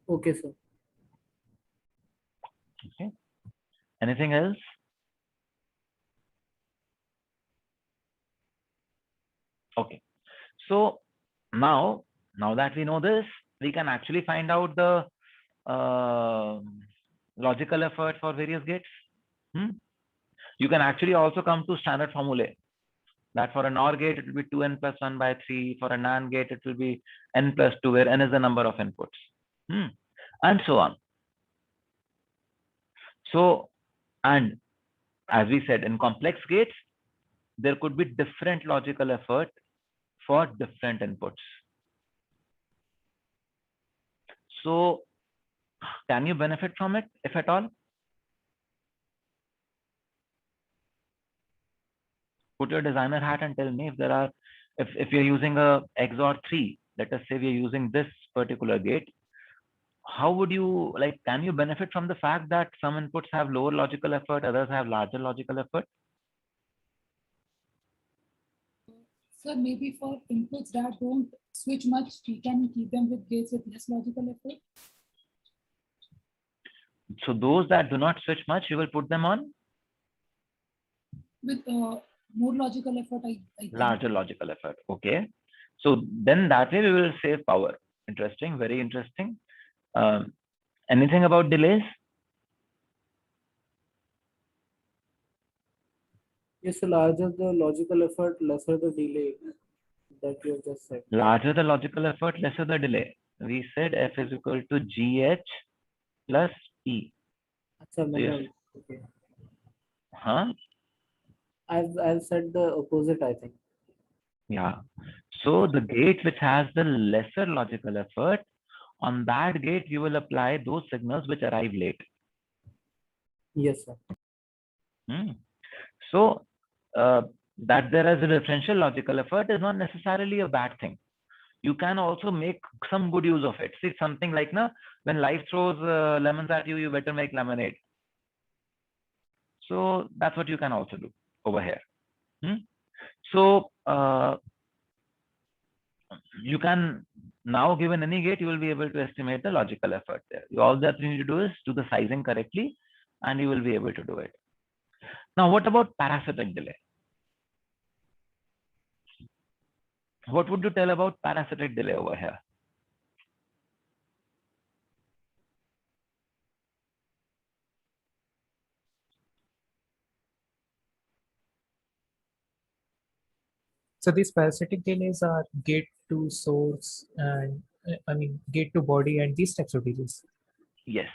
Okay, sir. Okay. Anything else? Okay. So now that we know this, we can actually find out the logical effort for various gates. You can actually also come to standard formulae that for an OR gate, it will be 2n plus 1 by 3. For a NAND gate, it will be n plus 2, where n is the number of inputs, and so on. So, and as we said, in complex gates, there could be different logical effort for different inputs. So, can you benefit from it, if at all? Put your designer hat and tell me if there are, if you're using a XOR 3, let us say we're using this particular gate, how would you, like, can you benefit from the fact that some inputs have lower logical effort, others have larger logical effort? So maybe for inputs that don't switch much, we can keep them with gates with less logical effort. So those that do not switch much, you will put them on with more logical effort. I think. Larger logical effort. Okay. So then that way we will save power. Interesting. Very interesting. Anything about delays? Yes, so larger the logical effort, lesser the delay that you have just said. Larger the logical effort, lesser the delay. We said F is equal to GH plus P. Achha, Yes. Okay. Huh? I've said the opposite, I think. Yeah. So the gate which has the lesser logical effort, on that gate you will apply those signals which arrive late. Yes, sir. So that there is a differential logical effort is not necessarily a bad thing. You can also make some good use of it. See, something like when life throws lemons at you, you better make lemonade. So that's what you can also do over here. So you can now, given any gate, you will be able to estimate the logical effort there. All that you need to do is do the sizing correctly, and you will be able to do it. Now, what about parasitic delay? What would you tell about parasitic delay over here? So these parasitic delays are gate to source and gate to body and these types of delays. Yes,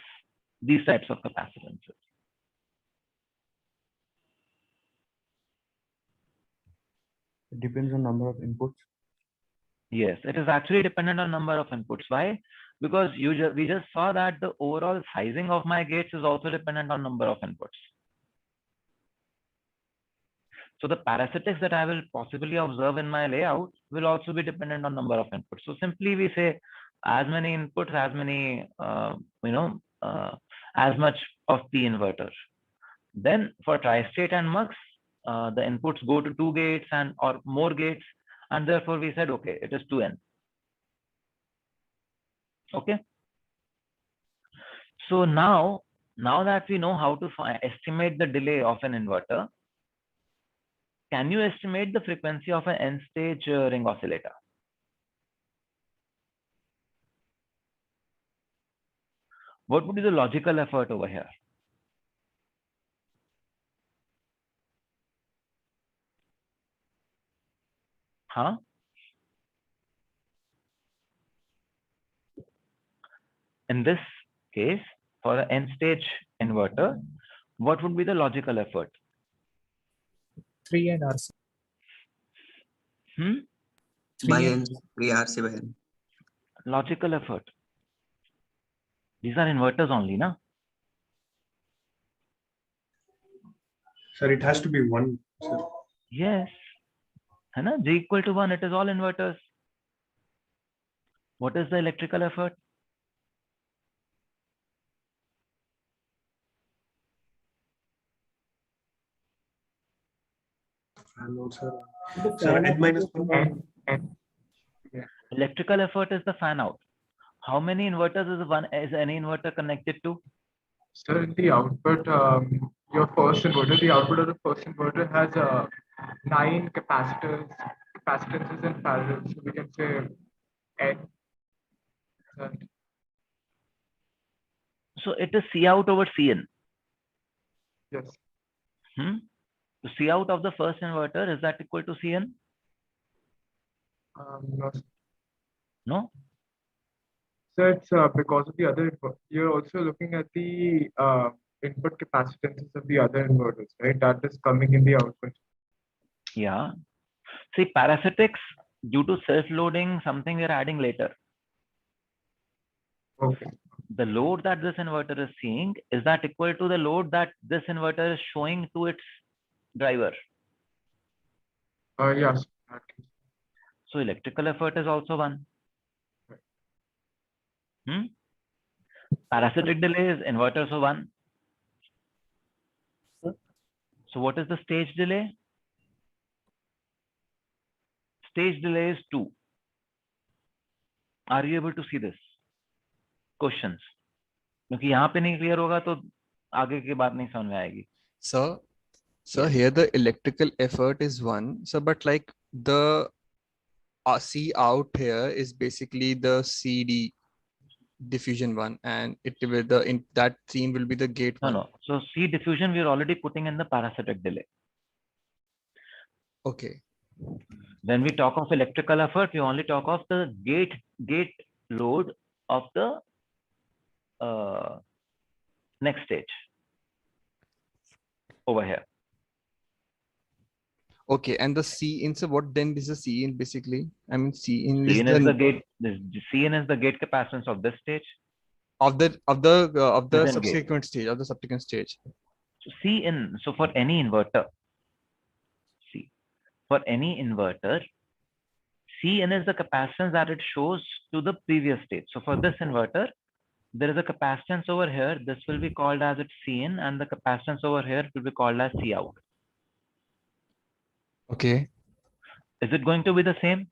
these types of capacitances. It depends on number of inputs. Yes, it is actually dependent on number of inputs. Why? Because we just saw that the overall sizing of my gates is also dependent on number of inputs. So the parasitics that I will possibly observe in my layout will also be dependent on number of inputs. So simply we say as many inputs, as many, as much of the inverter. Then for Tristate and Mux, the inputs go to 2 gates or more gates, and therefore we said, okay, it is 2n. Okay. So now that we know how to estimate the delay of an inverter, can you estimate the frequency of an n-stage ring oscillator? What would be the logical effort over here? Huh? In this case, for an n-stage inverter, what would be the logical effort? 3 and RC. By n, 3 RC by n. Logical effort. These are inverters only, na? Sir, it has to be 1, sir. Yes. G equal to 1, it is all inverters. What is the electrical effort? Hello, sir. Sir, n minus 1. Electrical effort is the fan out. How many inverters is any inverter connected to? Sir, in the output, your first inverter, the output of the first inverter has 9 capacitances in parallel. So we can say N. And So it is C out over Cn. yes, Hmm? So C out of the first inverter, is that equal to Cn? no, No? so it's because of the other. You're also looking at the input capacitances of the other inverters, right? That is coming in the output. Yeah. See, parasitics, due to self-loading, something we are adding later. Okay. The load that this inverter is seeing, is that equal to the load that this inverter is showing to its driver? Yes. So electrical effort is also 1. Parasitic delay is inverter, so 1. Sir? So what is the stage delay? Stage delay is 2. Are you able to see this? Questions? क्योंकि यहाँ पे नहीं clear होगा तो आगे की बात नहीं समझ में आएगी. So Yes. here the electrical effort is 1. So, but like the C out here is basically the CD diffusion 1, and it will that scene will be the gate 1. No. So C diffusion we are already putting in the parasitic delay. Okay. When we talk of electrical effort, we only talk of the gate load of the next stage over here. Okay, and the C in, so what then is the C in basically? I mean, C in Cn is the gate. Cn is the gate capacitance of this stage. of the Within gate. subsequent stage, of the subsequent stage. So Cn. So for any inverter, Cn is the capacitance that it shows to the previous stage. So for this inverter, there is a capacitance over here. This will be called as its Cin, and the capacitance over here will be called as Cout. Okay. Is it going to be the same?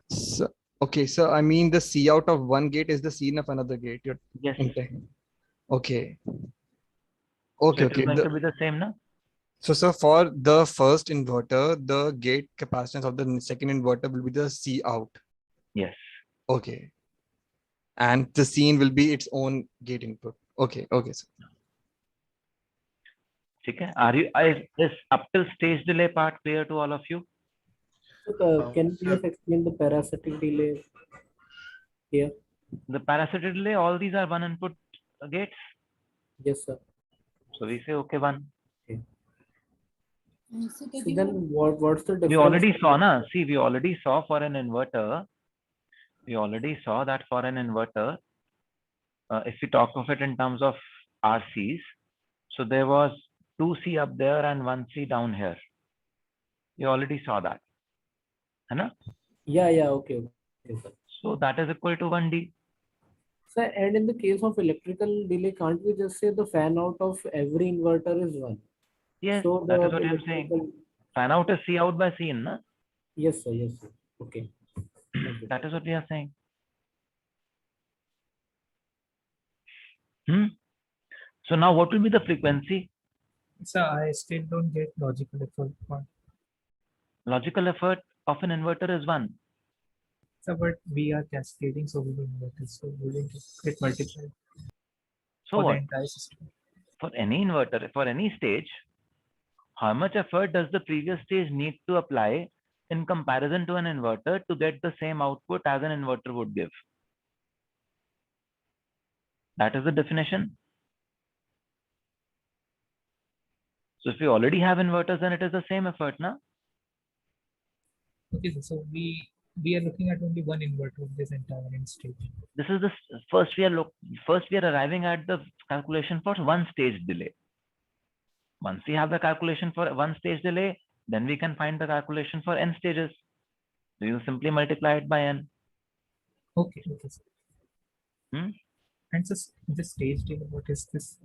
So, okay, so I mean the C out of one gate is the C in of another gate. You're Yes. Okay. So Okay. it is going to be the same, no? So for the first inverter, the gate capacitance of the second inverter will be the C out. Yes. Okay. And the scene will be its own gate input. Okay. So. Okay. Is up till stage delay part clear to all of you? So, can you please explain the parasitic delay here? The parasitic delay, all these are one input gates. Yes, sir. So we say okay, 1. So So can then you, what's the difference? We already saw, na? See, we already saw for an inverter. We already saw that for an inverter, if we talk of it in terms of RCs, so there was 2C up there and 1C down here. We already saw that. Right? Yeah, okay, sir. So that is equal to 1D. So, and in the case of electrical delay, can't we just say the fan out of every inverter is 1? Yes, So that the is what I'm saying. electrical- Fan out is C out by C in, na? Yes, sir. Okay. Thank you. That is what we are saying. So now what will be the frequency? So I still don't get logical effort part. Logical effort of an inverter is 1. So but we are cascading so many inverters, so we will get multiplied So for what? the entire system. For any inverter, for any stage, how much effort does the previous stage need to apply in comparison to an inverter to get the same output as an inverter would give? That is the definition. So if we already have inverters, then it is the same effort, na? Okay, so we are looking at only one inverter of this entire end stage. This is the first we are arriving at the calculation for one stage delay. Once we have the calculation for one stage delay, then we can find the calculation for n stages. So you simply multiply it by n. Okay. Sir. And so the stage delay, what is this?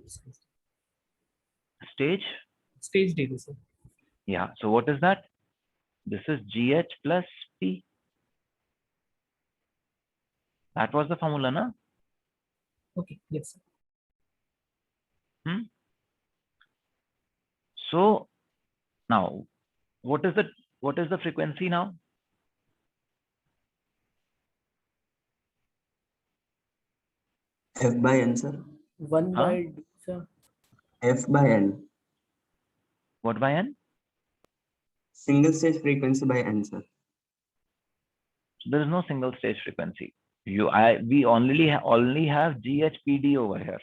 Stage delay, sir. Yeah. So what is that? This is GH plus P. That was the formula, na? Okay, yes, sir. So now, what is the frequency now? F by N, sir. 1 Huh? by D, sir. F by N. What by n? Single stage frequency by N, sir. There is no single stage frequency. We only have GHPD over here.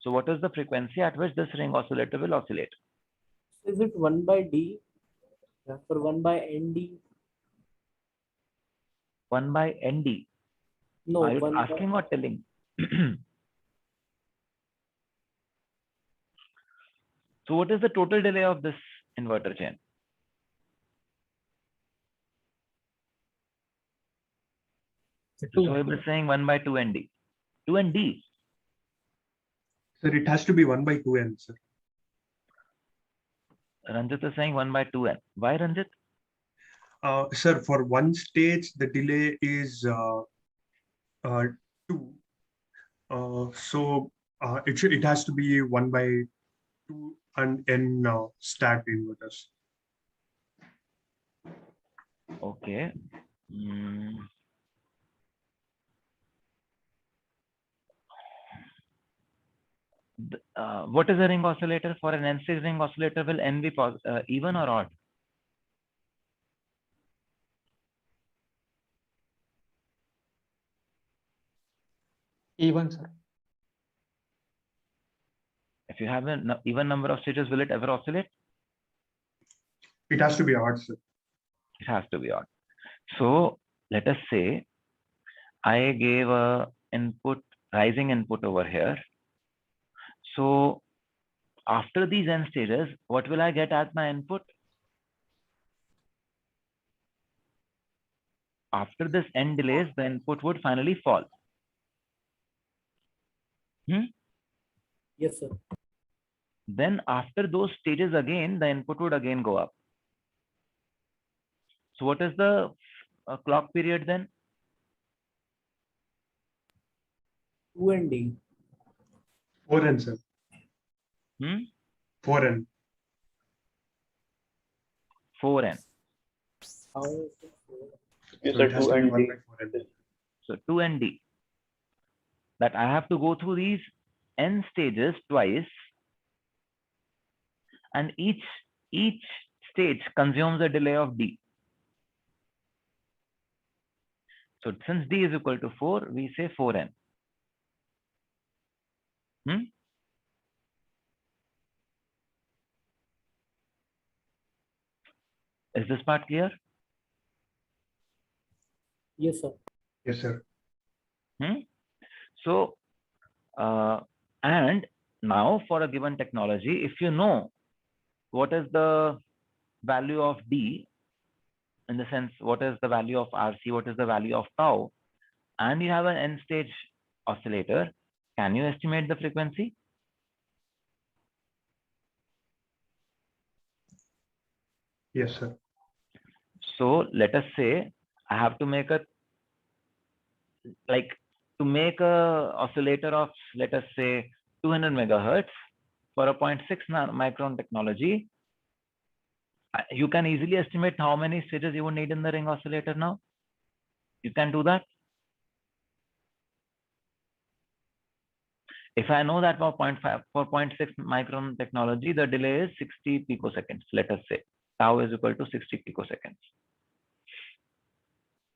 So what is the frequency at which this ring oscillator will oscillate? Is it 1 by D? Yeah, for 1 by ND? 1 by ND. No, Are you 1 asking by, or telling? So what is the total delay of this inverter chain? So we were saying 1 by 2 ND. 2 ND. Sir, it has to be 1 by 2N, sir. Ranjit is saying 1 by 2N. Why, Ranjit? Sir, for one stage, the delay is 2. It has to be 1 by 2 and N stacked inverters. Okay. What is a ring oscillator? For an N-stage ring oscillator, will N be even or odd? Even, sir. If you have an even number of stages, will it ever oscillate? It has to be odd, sir. It has to be odd. So let us say I gave a rising input over here. So after these N stages, what will I get as my input? After this N delays, the input would finally fall. yes, sir. Then after those stages again, the input would again go up. So what is the clock period then? 2 and D. 4N, sir. 4N. 4N. How is it? So it has to be 1 by 4N. So 2 and D. That I have to go through these N stages twice, and each stage consumes a delay of D. So since D is equal to 4, we say 4N. Is this part clear? Yes, sir. Yes, sir. So, and now for a given technology, if you know what is the value of D, in the sense, what is the value of RC, what is the value of tau, and you have an N-stage oscillator, can you estimate the frequency? Yes, sir. So let us say I have to make a oscillator of, let us say, 200 megahertz for a 0.6 micron technology. You can easily estimate how many stages you would need in the ring oscillator now. You can do that. If I know that for 0.6 micron technology, the delay is 60 picoseconds. Let us say tau is equal to 60 picoseconds.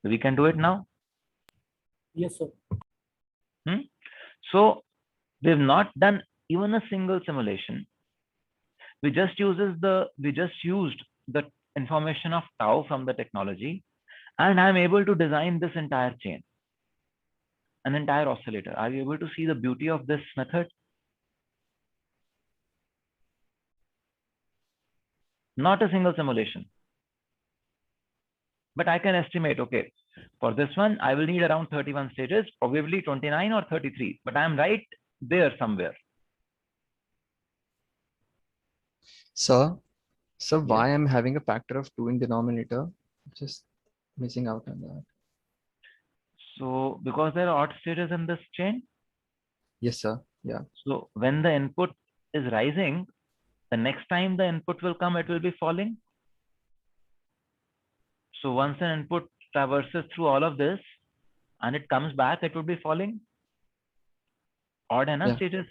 We can do it now. Yes, sir. So we've not done even a single simulation. We just used the information of tau from the technology, and I'm able to design this entire chain, an entire oscillator. Are you able to see the beauty of this method? Not a single simulation. But I can estimate, okay, for this one, I will need around 31 stages, probably 29 or 33, but I'm right there somewhere. So why Yes. I'm having a factor of 2 in denominator? Just missing out on that. So because there are odd stages in this chain, Yes, sir. Yeah. so when the input is rising, the next time the input will come, it will be falling. So once an input traverses through all of this and it comes back, it will be falling. Odd and Yeah. stages.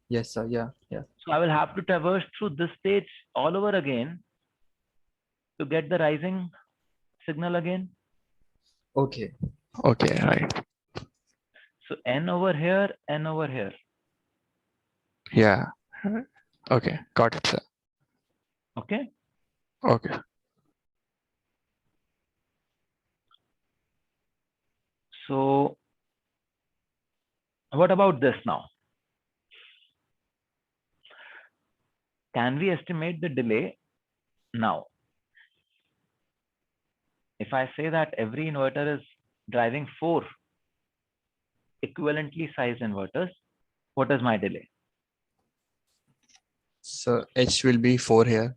Yes, sir. Yeah. Yeah. So I will have to traverse through this stage all over again to get the rising signal again. Okay. Okay. Right. So N over here, N over here. Yeah. Okay. Got it, sir. Okay. Okay. So what about this now? Can we estimate the delay now? If I say that every inverter is driving 4 equivalently sized inverters, what is my delay? So H will be 4 here.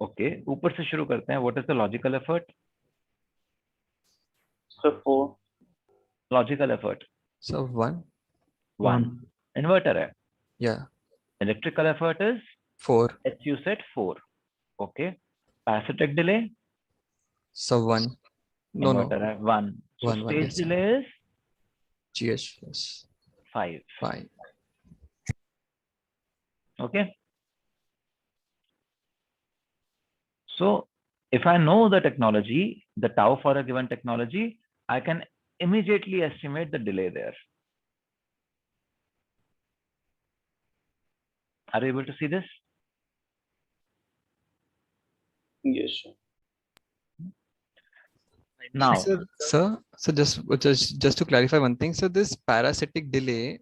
Okay, ऊपर से शुरू करते हैं. What is the logical effort? So 4. Logical effort. So 1. 1. Inverter है. Yeah. Electrical effort is 4. H you said 4. Okay. Parasitic delay? So 1. No, Inverter है 1. So 1, stage yes, sir. delay is GH plus 5. 5. Okay. So if I know the technology, the tau for a given technology, I can immediately estimate the delay there. Are you able to see this? Yes, sir. Now, So just to clarify one thing. So this parasitic delay,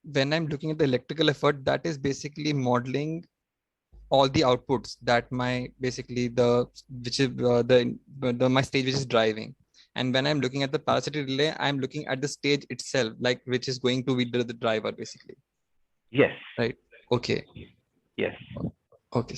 when I'm looking at the electrical effort, that is basically modeling all the outputs that my basically the which is the my stage which is driving. And when I'm looking at the parasitic delay, I'm looking at the stage itself, like which is going to be the driver basically. yes. Right. Okay. Yes. Okay.